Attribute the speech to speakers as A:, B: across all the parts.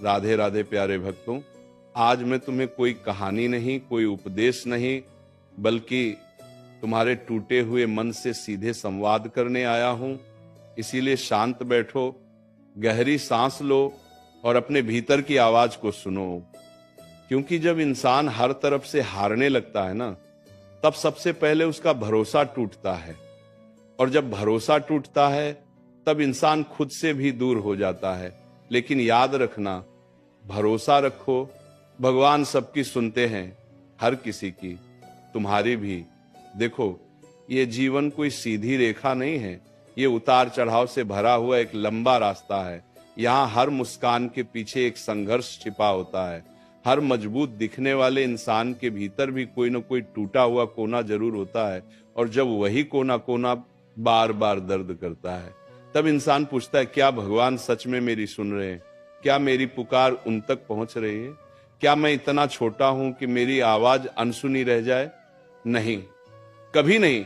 A: राधे राधे प्यारे भक्तों, आज मैं तुम्हें कोई कहानी नहीं, कोई उपदेश नहीं, बल्कि तुम्हारे टूटे हुए मन से सीधे संवाद करने आया हूं। इसीलिए शांत बैठो, गहरी सांस लो और अपने भीतर की आवाज को सुनो। क्योंकि जब इंसान हर तरफ से हारने लगता है ना, तब सबसे पहले उसका भरोसा टूटता है, और जब भरोसा टूटता है तब इंसान खुद से भी दूर हो जाता है। लेकिन याद रखना, भरोसा रखो, भगवान सबकी सुनते हैं, हर किसी की, तुम्हारी भी। देखो, ये जीवन कोई सीधी रेखा नहीं है, ये उतार चढ़ाव से भरा हुआ एक लंबा रास्ता है। यहाँ हर मुस्कान के पीछे एक संघर्ष छिपा होता है। हर मजबूत दिखने वाले इंसान के भीतर भी कोई न कोई टूटा हुआ कोना जरूर होता है, और जब वही कोना कोना बार बार दर्द करता है, तब इंसान पूछता है, क्या भगवान सच में मेरी सुन रहे हैं? क्या मेरी पुकार उन तक पहुंच रही है? क्या मैं इतना छोटा हूं कि मेरी आवाज अनसुनी रह जाए? नहीं, कभी नहीं।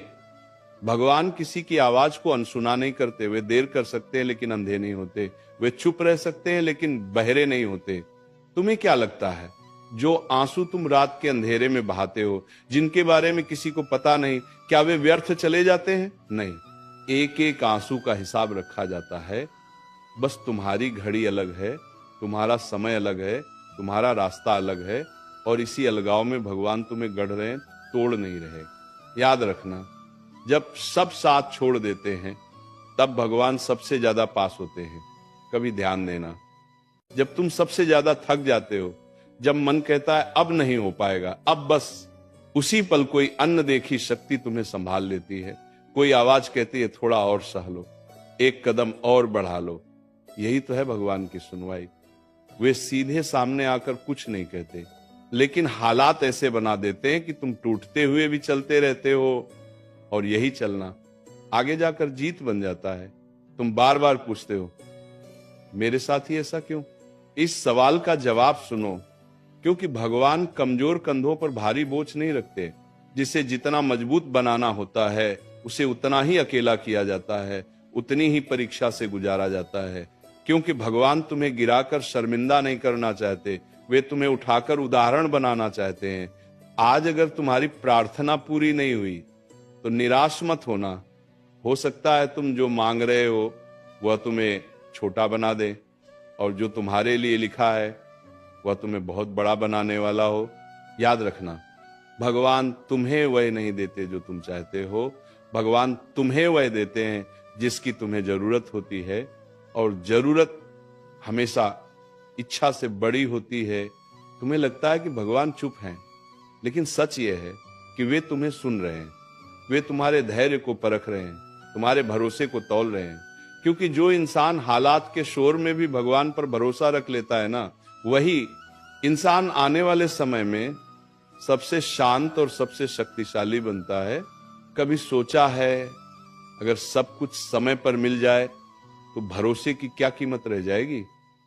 A: भगवान किसी की आवाज को अनसुना नहीं करते। वे देर कर सकते हैं लेकिन अंधे नहीं होते। वे चुप रह सकते हैं लेकिन बहरे नहीं होते। तुम्हें क्या लगता है, जो आंसू तुम रात के अंधेरे में बहाते हो, जिनके बारे में किसी को पता नहीं, क्या वे व्यर्थ चले जाते हैं? नहीं, एक एक आंसू का हिसाब रखा जाता है। बस तुम्हारी घड़ी अलग है, तुम्हारा समय अलग है, तुम्हारा रास्ता अलग है, और इसी अलगाव में भगवान तुम्हें गढ़ रहे हैं, तोड़ नहीं रहे। याद रखना, जब सब साथ छोड़ देते हैं तब भगवान सबसे ज्यादा पास होते हैं। कभी ध्यान देना, जब तुम सबसे ज्यादा थक जाते हो, जब मन कहता है अब नहीं हो पाएगा, अब बस, उसी पल कोई अन्न देखी शक्ति तुम्हें संभाल लेती है। कोई आवाज कहती है, थोड़ा और सह लो, एक कदम और बढ़ा लो। यही तो है भगवान की सुनवाई। वे सीधे सामने आकर कुछ नहीं कहते, लेकिन हालात ऐसे बना देते हैं कि तुम टूटते हुए भी चलते रहते हो, और यही चलना आगे जाकर जीत बन जाता है। तुम बार बार पूछते हो, मेरे साथ ही ऐसा क्यों? इस सवाल का जवाब सुनो, क्योंकि भगवान कमजोर कंधों पर भारी बोझ नहीं रखते। जिसे जितना मजबूत बनाना होता है, उसे उतना ही अकेला किया जाता है, उतनी ही परीक्षा से गुजारा जाता है। क्योंकि भगवान तुम्हें गिराकर शर्मिंदा नहीं करना चाहते, वे तुम्हें उठाकर उदाहरण बनाना चाहते हैं। आज अगर तुम्हारी प्रार्थना पूरी नहीं हुई तो निराश मत होना। हो सकता है तुम जो मांग रहे हो वह तुम्हें छोटा बना दे, और जो तुम्हारे लिए लिखा है वह तुम्हें बहुत बड़ा बनाने वाला हो। याद रखना, भगवान तुम्हें वह नहीं देते जो तुम चाहते हो, भगवान तुम्हें वह देते हैं जिसकी तुम्हें जरूरत होती है। और जरूरत हमेशा इच्छा से बड़ी होती है। तुम्हें लगता है कि भगवान चुप हैं, लेकिन सच यह है कि वे तुम्हें सुन रहे हैं। वे तुम्हारे धैर्य को परख रहे हैं, तुम्हारे भरोसे को तौल रहे हैं। क्योंकि जो इंसान हालात के शोर में भी भगवान पर भरोसा रख लेता है ना, वही इंसान आने वाले समय में सबसे शांत और सबसे शक्तिशाली बनता है। कभी सोचा है, अगर सब कुछ समय पर मिल जाए तो भरोसे की क्या कीमत रह जाएगी?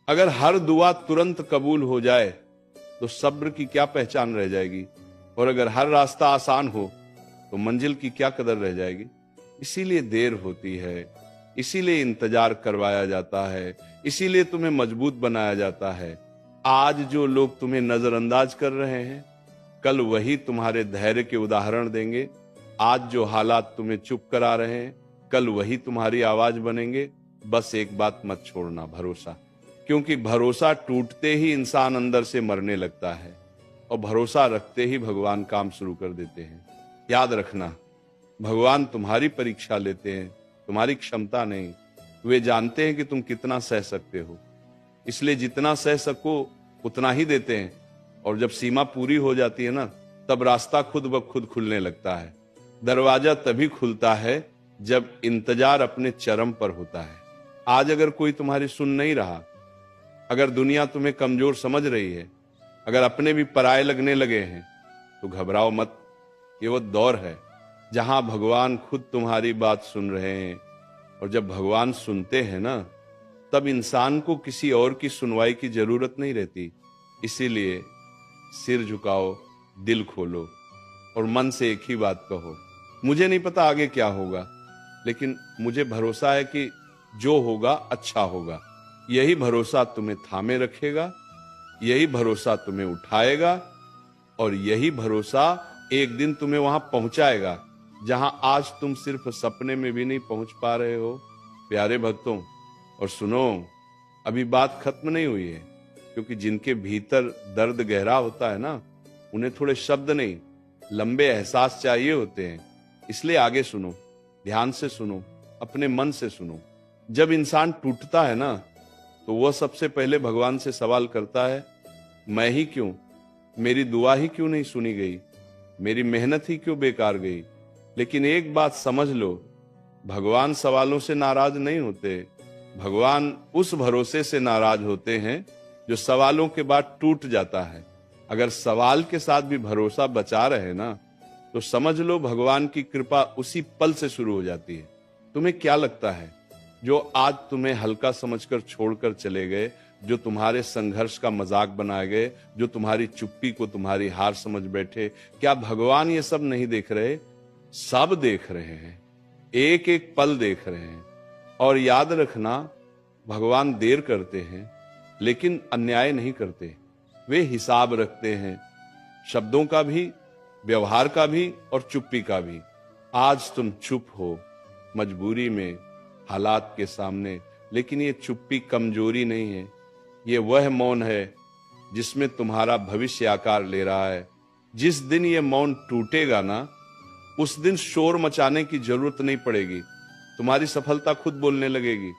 A: अगर हर दुआ तुरंत कबूल हो जाए तो सब्र की क्या पहचान रह जाएगी? और अगर हर रास्ता आसान हो तो मंजिल की क्या कदर रह जाएगी? इसीलिए देर होती है, इसीलिए इंतजार करवाया जाता है, इसीलिए तुम्हें मजबूत बनाया जाता है। आज जो लोग तुम्हें नजरअंदाज कर रहे हैं, कल वही तुम्हारे धैर्य के उदाहरण देंगे। आज जो हालात तुम्हें चुप करा रहे हैं, कल वही तुम्हारी आवाज बनेंगे। बस एक बात मत छोड़ना, भरोसा। क्योंकि भरोसा टूटते ही इंसान अंदर से मरने लगता है, और भरोसा रखते ही भगवान काम शुरू कर देते हैं। याद रखना, भगवान तुम्हारी परीक्षा लेते हैं, तुम्हारी क्षमता नहीं। वे जानते हैं कि तुम कितना सह सकते हो, इसलिए जितना सह सको उतना ही देते हैं। और जब सीमा पूरी हो जाती है ना, तब रास्ता खुद ब खुद खुलने लगता है। दरवाजा तभी खुलता है जब इंतजार अपने चरम पर होता है। आज अगर कोई तुम्हारी सुन नहीं रहा, अगर दुनिया तुम्हें कमजोर समझ रही है, अगर अपने भी पराये लगने लगे हैं, तो घबराओ मत। ये वो दौर है जहां भगवान खुद तुम्हारी बात सुन रहे हैं। और जब भगवान सुनते हैं ना, तब इंसान को किसी और की सुनवाई की जरूरत नहीं रहती। इसीलिए सिर झुकाओ, दिल खोलो, और मन से एक ही बात कहो, मुझे नहीं पता आगे क्या होगा, लेकिन मुझे भरोसा है कि जो होगा अच्छा होगा। यही भरोसा तुम्हें थामे रखेगा, यही भरोसा तुम्हें उठाएगा और यही भरोसा एक दिन तुम्हें वहां पहुंचाएगा जहां आज तुम सिर्फ सपने में भी नहीं पहुंच पा रहे हो। प्यारे भक्तों, और सुनो, अभी बात खत्म नहीं हुई है, क्योंकि जिनके भीतर दर्द गहरा होता है ना, उन्हें थोड़े शब्द नहीं, लंबे एहसास चाहिए होते हैं। इसलिए आगे सुनो, ध्यान से सुनो, अपने मन से सुनो। जब इंसान टूटता है ना, तो वह सबसे पहले भगवान से सवाल करता है, मैं ही क्यों, मेरी दुआ ही क्यों नहीं सुनी गई, मेरी मेहनत ही क्यों बेकार गई। लेकिन एक बात समझ लो, भगवान सवालों से नाराज नहीं होते, भगवान उस भरोसे से नाराज होते हैं जो सवालों के बाद टूट जाता है। अगर सवाल के साथ भी भरोसा बचा रहे ना, तो समझ लो भगवान की कृपा उसी पल से शुरू हो जाती है। तुम्हें क्या लगता है, जो आज तुम्हें हल्का समझकर छोड़कर चले गए, जो तुम्हारे संघर्ष का मजाक बनाए गए, जो तुम्हारी चुप्पी को तुम्हारी हार समझ बैठे, क्या भगवान ये सब नहीं देख रहे? सब देख रहे हैं, एक एक पल देख रहे हैं। और याद रखना, भगवान देर करते हैं लेकिन अन्याय नहीं करते। वे हिसाब रखते हैं, शब्दों का भी, व्यवहार का भी और चुप्पी का भी। आज तुम चुप हो मजबूरी में, हालात के सामने, लेकिन ये चुप्पी कमजोरी नहीं है, ये वह मौन है जिसमें तुम्हारा भविष्य आकार ले रहा है। जिस दिन ये मौन टूटेगा ना, उस दिन शोर मचाने की जरूरत नहीं पड़ेगी, तुम्हारी सफलता खुद बोलने लगेगी।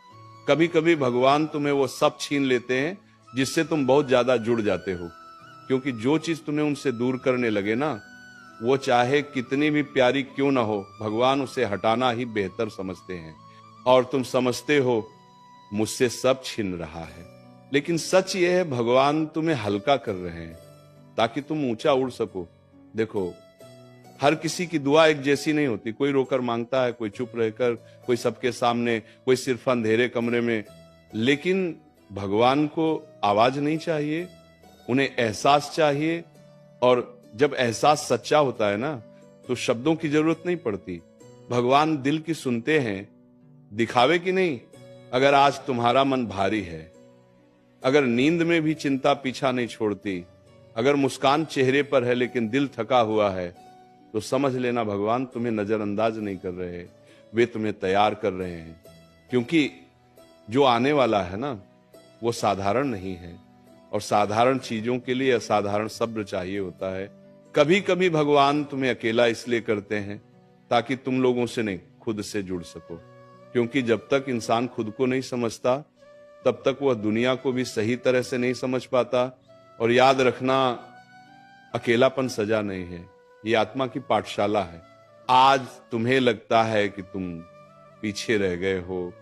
A: कभी कभी भगवान तुम्हें वो सब छीन लेते हैं जिससे तुम बहुत ज्यादा जुड़ जाते हो, क्योंकि जो चीज तुम्हें उनसे दूर करने लगे ना, वो चाहे कितनी भी प्यारी क्यों ना हो, भगवान उसे हटाना ही बेहतर समझते हैं। और तुम समझते हो मुझसे सब छीन रहा है, लेकिन सच ये है, भगवान तुम्हें हल्का कर रहे हैं ताकि तुम ऊंचा उड़ सको। देखो, हर किसी की दुआ एक जैसी नहीं होती। कोई रोकर मांगता है, कोई चुप रहकर, कोई सबके सामने, कोई सिर्फ अंधेरे कमरे में। लेकिन भगवान को आवाज नहीं चाहिए, उन्हें एहसास चाहिए। और जब एहसास सच्चा होता है ना, तो शब्दों की जरूरत नहीं पड़ती। भगवान दिल की सुनते हैं, दिखावे की नहीं। अगर आज तुम्हारा मन भारी है, अगर नींद में भी चिंता पीछा नहीं छोड़ती, अगर मुस्कान चेहरे पर है लेकिन दिल थका हुआ है, तो समझ लेना भगवान तुम्हें नजरअंदाज नहीं कर रहे, वे तुम्हें तैयार कर रहे हैं। क्योंकि जो आने वाला है ना, वो साधारण नहीं है, और साधारण चीजों के लिए असाधारण सब्र चाहिए होता है। कभी कभी भगवान तुम्हें अकेला इसलिए करते हैं ताकि तुम लोगों से नहीं, खुद से जुड़ सको। क्योंकि जब तक इंसान खुद को नहीं समझता, तब तक वह दुनिया को भी सही तरह से नहीं समझ पाता। और याद रखना, अकेलापन सजा नहीं है, ये आत्मा की पाठशाला है। आज तुम्हें लगता है कि तुम पीछे रह गए हो,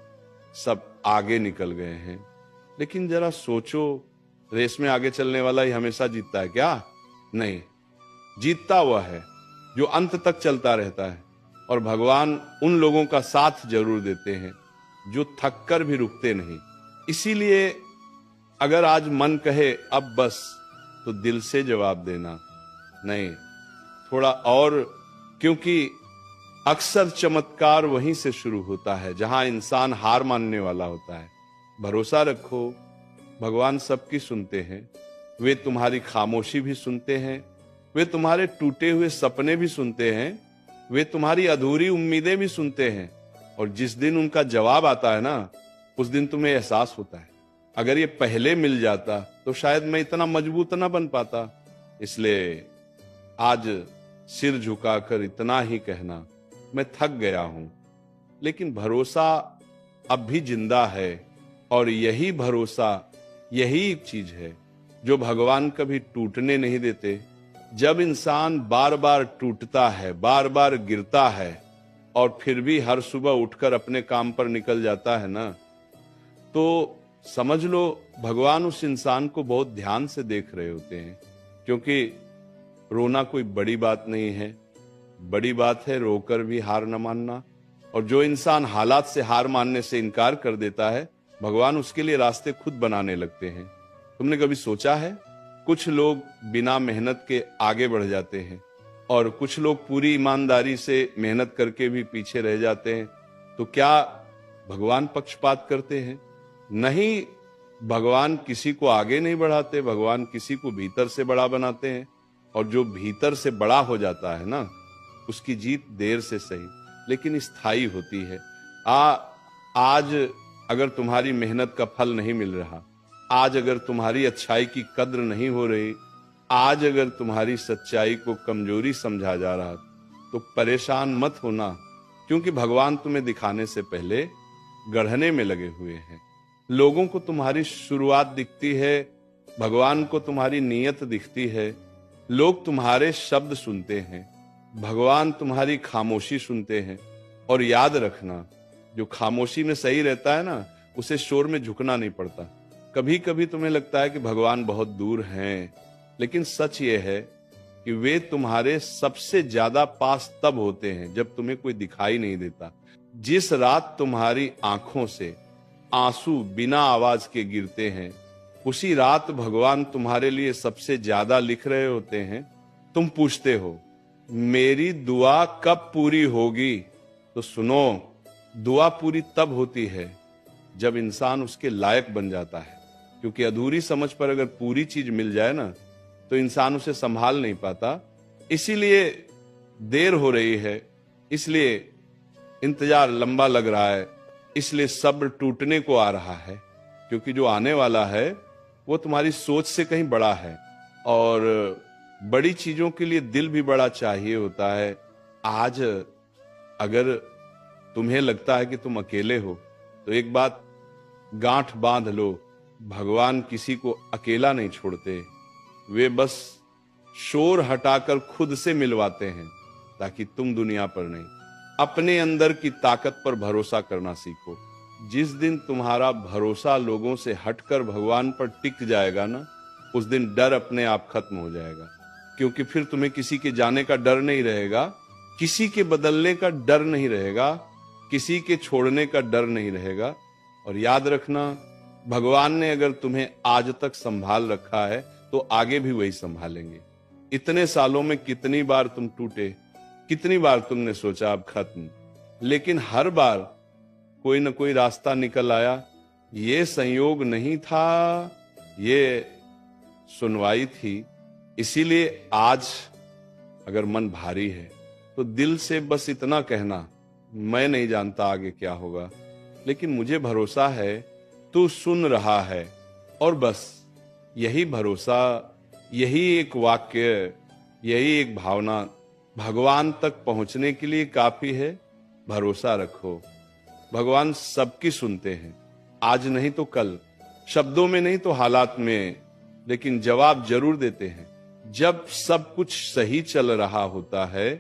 A: सब आगे निकल गए हैं, लेकिन जरा सोचो, रेस में आगे चलने वाला ही हमेशा जीतता है क्या? नहीं, जीतता वह है जो अंत तक चलता रहता है। और भगवान उन लोगों का साथ जरूर देते हैं जो थक कर भी रुकते नहीं। इसीलिए अगर आज मन कहे अब बस, तो दिल से जवाब देना, नहीं, थोड़ा और। क्योंकि अक्सर चमत्कार वहीं से शुरू होता है जहां इंसान हार मानने वाला होता है। भरोसा रखो, भगवान सबकी सुनते हैं। वे तुम्हारी खामोशी भी सुनते हैं, वे तुम्हारे टूटे हुए सपने भी सुनते हैं, वे तुम्हारी अधूरी उम्मीदें भी सुनते हैं। और जिस दिन उनका जवाब आता है ना, उस दिन तुम्हें एहसास होता है, अगर ये पहले मिल जाता तो शायद मैं इतना मजबूत ना बन पाता। इसलिए आज सिर झुकाकर इतना ही कहना, मैं थक गया हूं, लेकिन भरोसा अब भी जिंदा है। और यही भरोसा, यही एक चीज है जो भगवान कभी टूटने नहीं देते। जब इंसान बार बार टूटता है, बार बार गिरता है, और फिर भी हर सुबह उठकर अपने काम पर निकल जाता है ना, तो समझ लो भगवान उस इंसान को बहुत ध्यान से देख रहे होते हैं। क्योंकि रोना कोई बड़ी बात नहीं है, बड़ी बात है रोकर भी हार न मानना। और जो इंसान हालात से हार मानने से इनकार कर देता है, भगवान उसके लिए रास्ते खुद बनाने लगते हैं। तुमने कभी सोचा है, कुछ लोग बिना मेहनत के आगे बढ़ जाते हैं और कुछ लोग पूरी ईमानदारी से मेहनत करके भी पीछे रह जाते हैं। तो क्या भगवान पक्षपात करते हैं? नहीं, भगवान किसी को आगे नहीं बढ़ाते, भगवान किसी को भीतर से बड़ा बनाते हैं। और जो भीतर से बड़ा हो जाता है ना, उसकी जीत देर से सही लेकिन स्थायी होती है। आज अगर तुम्हारी मेहनत का फल नहीं मिल रहा, आज अगर तुम्हारी अच्छाई की कद्र नहीं हो रही, आज अगर तुम्हारी सच्चाई को कमजोरी समझा जा रहा, तो परेशान मत होना, क्योंकि भगवान तुम्हें दिखाने से पहले गढ़ने में लगे हुए हैं। लोगों को तुम्हारी शुरुआत दिखती है, भगवान को तुम्हारी नीयत दिखती है। लोग तुम्हारे शब्द सुनते हैं, भगवान तुम्हारी खामोशी सुनते हैं। और याद रखना, जो खामोशी में सही रहता है ना, उसे शोर में झुकना नहीं पड़ता। कभी कभी तुम्हें लगता है कि भगवान बहुत दूर हैं, लेकिन सच ये है कि वे तुम्हारे सबसे ज्यादा पास तब होते हैं जब तुम्हें कोई दिखाई नहीं देता। जिस रात तुम्हारी आंखों से आंसू बिना आवाज के गिरते हैं, उसी रात भगवान तुम्हारे लिए सबसे ज्यादा लिख रहे होते हैं। तुम पूछते हो मेरी दुआ कब पूरी होगी, तो सुनो, दुआ पूरी तब होती है जब इंसान उसके लायक बन जाता है। क्योंकि अधूरी समझ पर अगर पूरी चीज मिल जाए ना, तो इंसान उसे संभाल नहीं पाता। इसीलिए देर हो रही है, इसलिए इंतजार लंबा लग रहा है, इसलिए सब्र टूटने को आ रहा है। क्योंकि जो आने वाला है वो तुम्हारी सोच से कहीं बड़ा है, और बड़ी चीजों के लिए दिल भी बड़ा चाहिए होता है। आज अगर तुम्हें लगता है कि तुम अकेले हो, तो एक बात गांठ बांध लो, भगवान किसी को अकेला नहीं छोड़ते। वे बस शोर हटाकर खुद से मिलवाते हैं, ताकि तुम दुनिया पर नहीं, अपने अंदर की ताकत पर भरोसा करना सीखो। जिस दिन तुम्हारा भरोसा लोगों से हटकर भगवान पर टिक जाएगा ना, उस दिन डर अपने आप खत्म हो जाएगा। क्योंकि फिर तुम्हें किसी के जाने का डर नहीं रहेगा, किसी के बदलने का डर नहीं रहेगा, किसी के छोड़ने का डर नहीं रहेगा। और याद रखना, भगवान ने अगर तुम्हें आज तक संभाल रखा है, तो आगे भी वही संभालेंगे। इतने सालों में कितनी बार तुम टूटे, कितनी बार तुमने सोचा अब खत्म, लेकिन हर बार कोई न कोई रास्ता निकल आया। ये संयोग नहीं था, ये सुनवाई थी। इसीलिए आज अगर मन भारी है, तो दिल से बस इतना कहना, मैं नहीं जानता आगे क्या होगा, लेकिन मुझे भरोसा है तू सुन रहा है। और बस यही भरोसा, यही एक वाक्य, यही एक भावना भगवान तक पहुंचने के लिए काफी है। भरोसा रखो, भगवान सबकी सुनते हैं, आज नहीं तो कल, शब्दों में नहीं तो हालात में, लेकिन जवाब जरूर देते हैं। जब सब कुछ सही चल रहा होता है,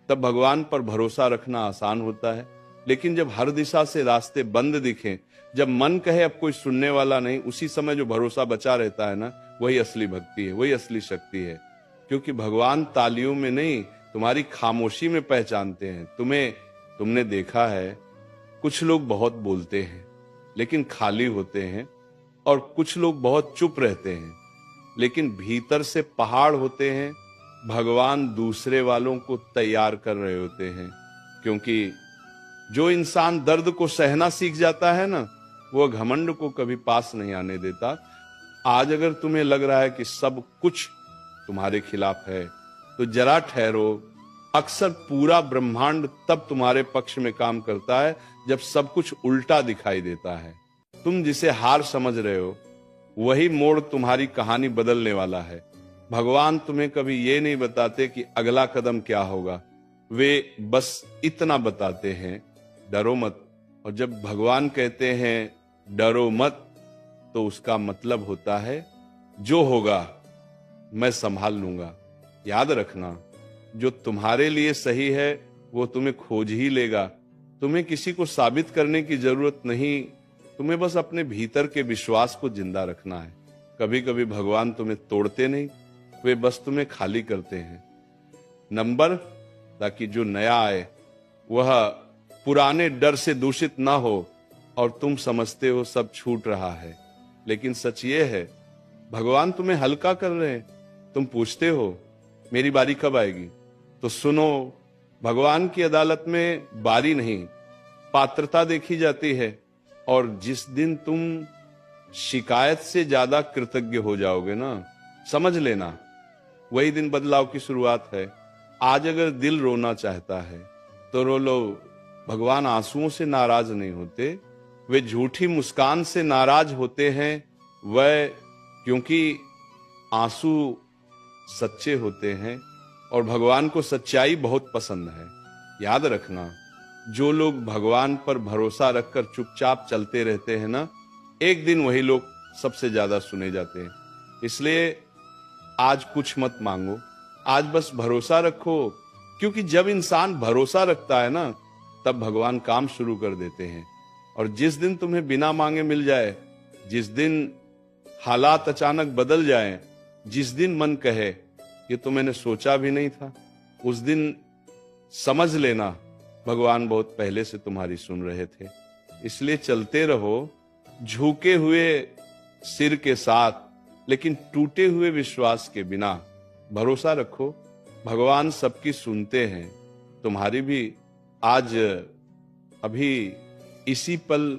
A: तब भगवान पर भरोसा रखना आसान होता है। लेकिन जब हर दिशा से रास्ते बंद दिखें, जब मन कहे अब कोई सुनने वाला नहीं, उसी समय जो भरोसा बचा रहता है ना, वही असली भक्ति है, वही असली शक्ति है। क्योंकि भगवान तालियों में नहीं, तुम्हारी खामोशी में पहचानते हैं। तुमने देखा है, कुछ लोग बहुत बोलते हैं लेकिन खाली होते हैं, और कुछ लोग बहुत चुप रहते हैं लेकिन भीतर से पहाड़ होते हैं। भगवान दूसरे वालों को तैयार कर रहे होते हैं। क्योंकि जो इंसान दर्द को सहना सीख जाता है ना, वो घमंड को कभी पास नहीं आने देता। आज अगर तुम्हें लग रहा है कि सब कुछ तुम्हारे खिलाफ है, तो जरा ठहरो। अक्सर पूरा ब्रह्मांड तब तुम्हारे पक्ष में काम करता है जब सब कुछ उल्टा दिखाई देता है। तुम जिसे हार समझ रहे हो, वही मोड़ तुम्हारी कहानी बदलने वाला है। भगवान तुम्हें कभी ये नहीं बताते कि अगला कदम क्या होगा, वे बस इतना बताते हैं, डरो मत। और जब भगवान कहते हैं डरो मत, तो उसका मतलब होता है जो होगा मैं संभाल लूंगा। याद रखना, जो तुम्हारे लिए सही है वो तुम्हें खोज ही लेगा। तुम्हें किसी को साबित करने की जरूरत नहीं, तुम्हें बस अपने भीतर के विश्वास को जिंदा रखना है। कभी कभी भगवान तुम्हें तोड़ते नहीं, वे बस तुम्हें खाली करते हैं। नंबर, ताकि जो नया आए वह पुराने डर से दूषित ना हो, और तुम समझते हो सब छूट रहा है, लेकिन सच ये है भगवान तुम्हें हल्का कर रहे हैं। तुम पूछते हो मेरी बारी कब आएगी, तो सुनो, भगवान की अदालत में बारी नहीं, पात्रता देखी जाती है। और जिस दिन तुम शिकायत से ज्यादा कृतज्ञ हो जाओगे ना, समझ लेना वही दिन बदलाव की शुरुआत है। आज अगर दिल रोना चाहता है तो रो लो। भगवान आंसुओं से नाराज नहीं होते, वे झूठी मुस्कान से नाराज होते हैं। वह क्योंकि आंसू सच्चे होते हैं और भगवान को सच्चाई बहुत पसंद है। याद रखना, जो लोग भगवान पर भरोसा रखकर चुपचाप चलते रहते हैं ना, एक दिन वही लोग सबसे ज्यादा सुने जाते हैं। इसलिए आज कुछ मत मांगो, आज बस भरोसा रखो, क्योंकि जब इंसान भरोसा रखता है ना, तब भगवान काम शुरू कर देते हैं। और जिस दिन तुम्हें बिना मांगे मिल जाए, जिस दिन हालात अचानक बदल जाएं, जिस दिन मन कहे ये तो मैंने सोचा भी नहीं था, उस दिन समझ लेना भगवान बहुत पहले से तुम्हारी सुन रहे थे। इसलिए चलते रहो झुके हुए सिर के साथ, लेकिन टूटे हुए विश्वास के बिना। भरोसा रखो, भगवान सबकी सुनते हैं, तुम्हारी भी। आज अभी इसी पल